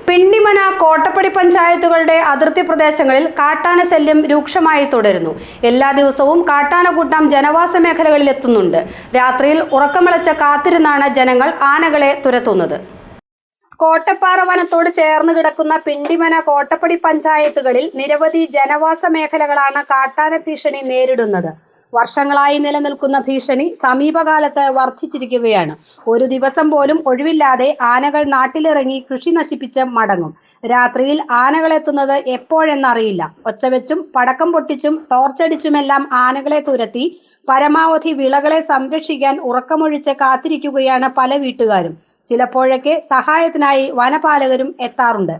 പിണ്ടിമന, കോട്ടപ്പടി പഞ്ചായത്തുകളുടെ അതിർത്തി പ്രദേശങ്ങളിൽ കാട്ടാന ശല്യം രൂക്ഷമായി തുടരുന്നു. എല്ലാ ദിവസവും കാട്ടാനക്കൂട്ടം ജനവാസ മേഖലകളിൽ എത്തുന്നുണ്ട്. രാത്രിയിൽ ഉറക്കമിളച്ച് കാത്തിരുന്നാണ് ജനങ്ങൾ ആനകളെ തുരത്തുന്നത്. കോട്ടപ്പാറ വനത്തോട് ചേർന്ന് കിടക്കുന്ന പിണ്ടിമന, കോട്ടപ്പടി പഞ്ചായത്തുകളിൽ നിരവധി ജനവാസ മേഖലകളാണ് കാട്ടാന ഭീഷണി നേരിടുന്നത്. വർഷങ്ങളായി നിലനിൽക്കുന്ന ഭീഷണി സമീപകാലത്ത് വർദ്ധിച്ചിരിക്കുകയാണ്. ഒരു ദിവസം പോലും ഒഴിവില്ലാതെ ആനകൾ നാട്ടിലിറങ്ങി കൃഷി നശിപ്പിച്ച് മടങ്ങും. രാത്രിയിൽ ആനകളെത്തുന്നത് എപ്പോഴെന്നറിയില്ല. ഒച്ചവെച്ചും പടക്കം പൊട്ടിച്ചും ടോർച്ചടിച്ചുമെല്ലാം ആനകളെ തുരത്തി പരമാവധി വിളകളെ സംരക്ഷിക്കാൻ ഉറക്കമൊഴിച്ച് കാത്തിരിക്കുകയാണ് പല വീട്ടുകാരും. ചിലപ്പോഴൊക്കെ സഹായത്തിനായി വനപാലകരും എത്താറുണ്ട്.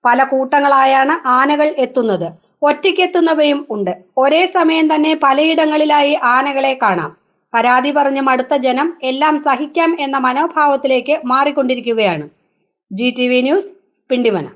പല കൂട്ടങ്ങളായാണ് ആനകൾ എത്തുന്നത്. ഒറ്റയ്ക്കെത്തുന്നവയും ഉണ്ട്. ഒരേ സമയം തന്നെ പലയിടങ്ങളിലായി ആനകളെ കാണാം. പരാതി പറഞ്ഞ് മടുത്ത ജനം എല്ലാം സഹിക്കാം എന്ന മനോഭാവത്തിലേക്ക് മാറിക്കൊണ്ടിരിക്കുകയാണ്. GTV news, Pindimana.